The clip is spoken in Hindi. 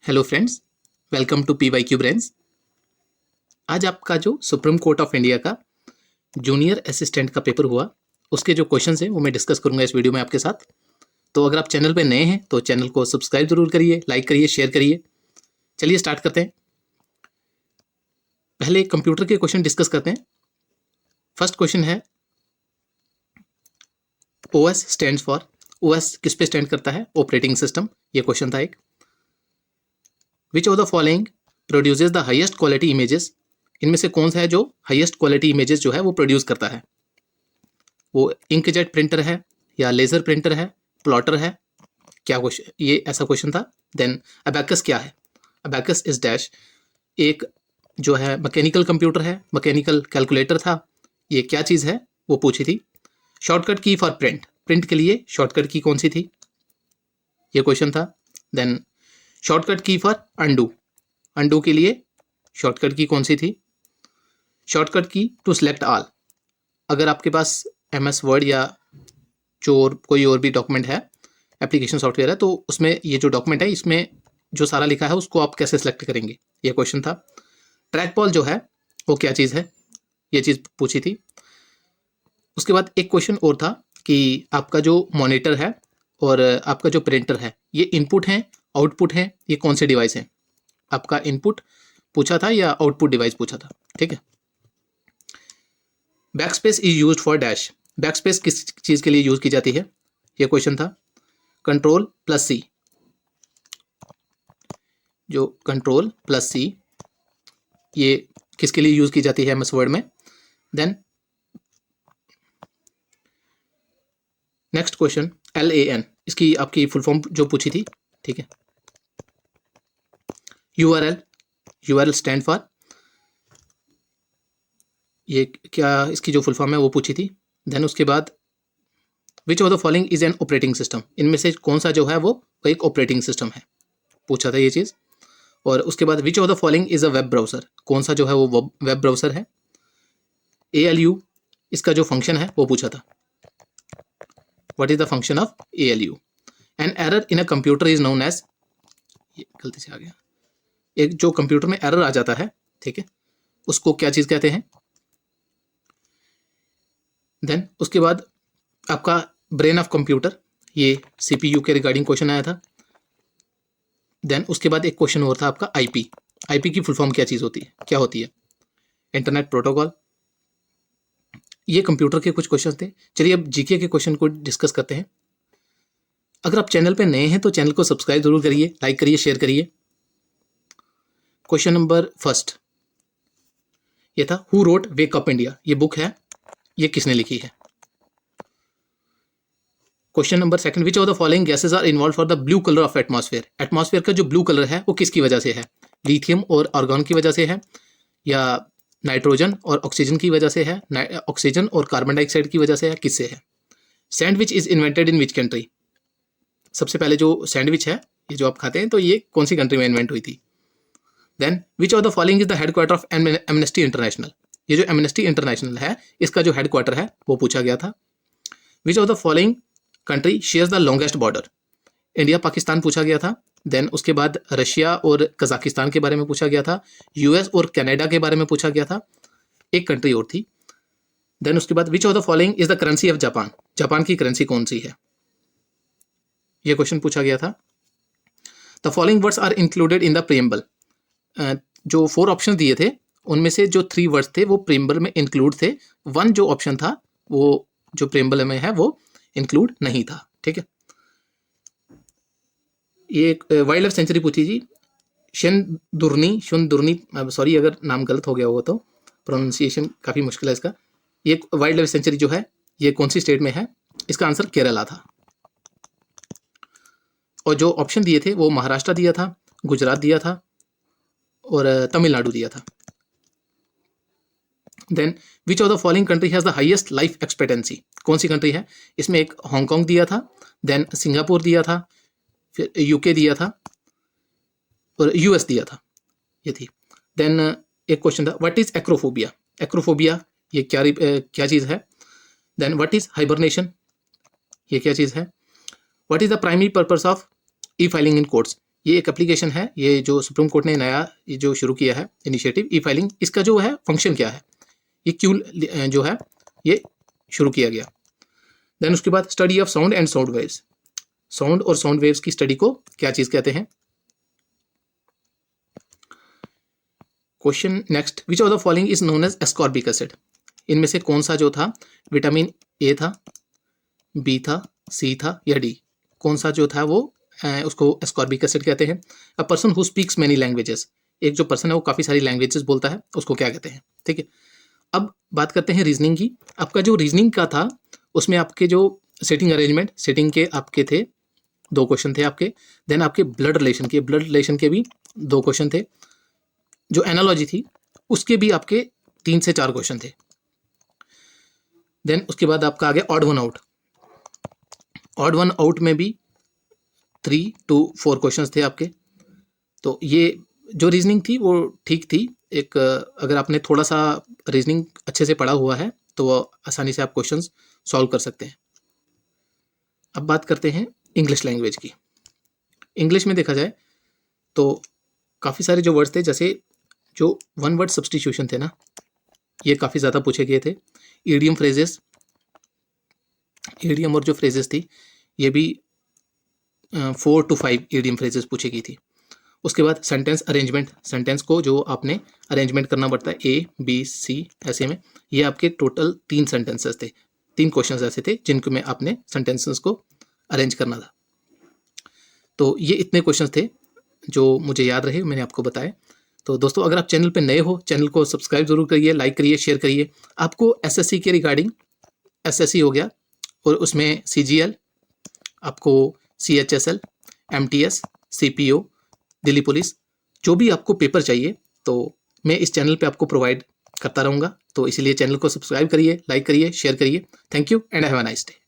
Hello friends, welcome to PYQ brains. आज आपका जो सुप्रीम कोर्ट ऑफ इंडिया का जूनियर असिस्टेंट का पेपर हुआ, उसके जो क्वेश्चंस हैं वो मैं डिस्कस करूंगा इस वीडियो में आपके साथ। तो अगर आप चैनल पे नए हैं तो चैनल को सब्सक्राइब जरूर करिए, लाइक करिए, शेयर करिए। चलिए स्टार्ट करते हैं। पहले कंप्यूटर के क्वेश्चन डिस्कस करते हैं। फर्स्ट क्वेश्चन है OS स्टैंड्स फॉर। OS किस पे स्टैंड करता है? Operating system. ये क्वेश्चन था एक। विच of the following produces the highest quality images? इनमें से कौन सा है जो हाईएस्ट क्वालिटी इमेजेस जो है वो प्रोड्यूस करता है? वो इंकजेट प्रिंटर है या लेजर प्रिंटर है, प्लॉटर है? क्या क्वेश्चन, ये ऐसा क्वेश्चन था। देन अबैकस क्या है? अबैकस इज डैश एक जो है मैकेनिकल कंप्यूटर है, मैकेनिकल कैलकुलेटर था। ये क्या चीज़ है वो पूछी थी। शॉर्टकट की फॉर प्रिंट, प्रिंट के लिए शॉर्टकट की कौन सी थी? ये क्वेश्चन था। देन शॉर्टकट की फॉर अंडू, अंडू के लिए शॉर्टकट की कौन सी थी? शॉर्टकट की टू सेलेक्ट ऑल। अगर आपके पास MS वर्ड या जो कोई और भी डॉक्यूमेंट है, एप्लीकेशन सॉफ्टवेयर है, तो उसमें ये जो डॉक्यूमेंट है इसमें जो सारा लिखा है उसको आप कैसे सेलेक्ट करेंगे? ये क्वेश्चन था। ट्रैक बॉल जो है वो क्या चीज़ है? ये चीज़ पूछी थी। उसके बाद एक क्वेश्चन और था कि आपका जो मॉनिटर है और आपका जो प्रिंटर है, ये इनपुट हैं, आउटपुट हैं, ये कौन से डिवाइस हैं? आपका इनपुट पूछा था या आउटपुट डिवाइस पूछा था? ठीक है। Backspace is used for dash. Backspace किस चीज़ के लिए यूज़ की जाती है? ये क्वेश्चन था। Ctrl+C, जो Ctrl+C ये किसके लिए यूज़ की जाती है MS वर्ड में? देन नेक्स्ट क्वेश्चन LAN, इसकी आपकी फुल फॉर्म जो पूछी थी। ठीक है। URL स्टैंड फॉर, ये क्या इसकी जो फुल फॉर्म है वो पूछी थी। देन उसके बाद which of the following is an operating system? इनमें से कौन सा जो है वो एक ऑपरेटिंग सिस्टम है? पूछा था ये चीज़। और उसके बाद which of the following is a web browser? कौन सा जो है वो वेब ब्राउज़र है? ALU, इसका जो फंक्शन है वो पूछा था। What is the function of ALU? An error in a computer is known as, ये गलती से आ गया, एक जो कंप्यूटर में एरर आ जाता है, ठीक है, उसको क्या चीज़ कहते हैं? देन उसके बाद आपका ब्रेन ऑफ कंप्यूटर, ये CPU के रिगार्डिंग क्वेश्चन आया था। देन उसके बाद एक क्वेश्चन और था आपका IP की फुल फॉर्म क्या चीज़ होती है, क्या होती है? Internet protocol. ये कंप्यूटर के कुछ क्वेश्चन थे। चलिए अब GK के क्वेश्चन को डिस्कस करते हैं। अगर आप चैनल पे नए हैं तो चैनल को सब्सक्राइब जरूर करिए, लाइक करिए, शेयर करिए। क्वेश्चन नंबर फर्स्ट ये था who wrote wake up India. ये बुक है, ये किसने लिखी है? Question number second which of the following gases are involve for the blue colour of atmosphere? Atmosphere का जो ब्लू कलर है वो किसकी वजह से है? लिथियम और आर्गन की वजह से है, या नाइट्रोजन और ऑक्सीजन की वजह से है, ऑक्सीजन और कार्बन डाइऑक्साइड की वजह से है, किससे है? Sandwich is invented in which country? सबसे पहले जो सैंडविच है ये जो आप खाते हैं, तो ये कौन सी कंट्री में इन्वेंट हुई थी? Then which of the following is the headquarter of Amnesty International? ये जो एमनेस्टी इंटरनेशनल है इसका जो हेडक्वार्टर है वो पूछा गया था। विच of the following country shares the longest border? India Pakistan पूछा गया था। देन उसके बाद रशिया और कजाकिस्तान के बारे में पूछा गया था। US और कनाडा के बारे में पूछा गया था। एक कंट्री और थी। देन उसके बाद which of the following is the currency of Japan? Japan की करेंसी कौन सी है? ये क्वेश्चन पूछा गया था। The following words are included in the preamble. जो 4 ऑप्शन दिए थे उनमें से जो 3 वर्ड्स थे वो प्रीएम्बल में इंक्लूड थे। 1 जो ऑप्शन था वो जो प्रीएम्बल में है वो इंक्लूड नहीं था। ठीक है। ये एक वाइल्ड लाइफ सेंचुरी पूछी जी। शुनदुर्नी, सॉरी अगर नाम गलत हो गया होगा तो, प्रोनाउंसिएशन काफ़ी मुश्किल है इसका। ये वाइल्ड लाइफ सेंचुरी जो है ये कौन सी स्टेट में है? इसका आंसर केरला था। और जो ऑप्शन दिए थे वो महाराष्ट्र दिया था, गुजरात दिया था और तमिलनाडु दिया था। Then which of the following country has the highest life expectancy? कौन सी कंट्री है? इसमें एक हांगकांग दिया था, देन सिंगापुर दिया था, फिर UK दिया था और US दिया था, ये थी। देन एक क्वेश्चन था व्हाट इज एक्रोफोबिया? एक्रोफोबिया ये क्या चीज़ है? Then what is hibernation? ये क्या चीज़ है? What is the primary purpose of e filing in courts? ये एक एप्लीकेशन है, ये जो सुप्रीम कोर्ट ने नया ये जो शुरू किया है इनिशिएटिव ई फाइलिंग, इसका जो है फंक्शन क्या है, ये क्यों जो है ये शुरू किया गया। देन उसके बाद study of sound and sound waves, sound और साउंड वेव्स की स्टडी को क्या चीज कहते हैं। Question next, which of the following is known as ascorbic acid, इनमें से कौन सा जो था विटामिन ए था, बी था, सी था या डी, कौन सा जो था वो उसको एस्कॉर्बिक एसिड कहते हैं। A person who speaks many languages, एक जो पर्सन है वो काफ़ी सारी लैंग्वेजेस बोलता है उसको क्या कहते हैं। ठीक है, अब बात करते हैं रीजनिंग की। आपका जो रीजनिंग का था उसमें आपके जो सेटिंग के आपके थे 2 क्वेश्चन थे आपके। देन आपके ब्लड रिलेशन के भी 2 क्वेश्चन थे। जो एनालॉजी थी उसके भी आपके 3 से 4 क्वेश्चन थे। देन उसके बाद आपका आ गया odd one out. Odd one out में भी 3 to 4 क्वेश्चंस थे आपके। तो ये जो रीजनिंग थी वो ठीक थी। एक अगर आपने थोड़ा सा रीजनिंग अच्छे से पढ़ा हुआ है तो वो आसानी से आप क्वेश्चंस सॉल्व कर सकते हैं। अब बात करते हैं इंग्लिश लैंग्वेज की। इंग्लिश में देखा जाए तो काफ़ी सारे जो वर्ड्स थे, जैसे जो वन वर्ड सब्स्टिट्यूशन थे ना, ये काफ़ी ज़्यादा पूछे गए थे। ईडियम फ्रेजेस, ईडियम और जो फ्रेजेस थी ये भी 4 to 5 ईडियम फ्रेजेस पूछी गई थी। उसके बाद सेंटेंस अरेंजमेंट, सेंटेंस को जो आपने अरेंजमेंट करना पड़ता है ए बी सी ऐसे में, ये आपके टोटल 3 सेंटेंसेस थे, 3 क्वेश्चंस ऐसे थे जिनको में आपने सेंटेंसेस को अरेंज करना था। तो ये इतने क्वेश्चंस थे जो मुझे याद रहे, मैंने आपको बताया। तो दोस्तों अगर आप चैनल पे नए हो, चैनल को सब्सक्राइब जरूर करिए, लाइक करिए, शेयर करिए। आपको एसएससी के रिगार्डिंग, एसएससी हो गया और उसमें सीजीएल, आपको CHSL, MTS, CPO, Delhi police, जो भी आपको पेपर चाहिए तो मैं इस चैनल पे आपको प्रोवाइड करता रहूँगा। तो इसीलिए चैनल को सब्सक्राइब करिए, लाइक करिए, शेयर करिए। Thank you and have a nice day.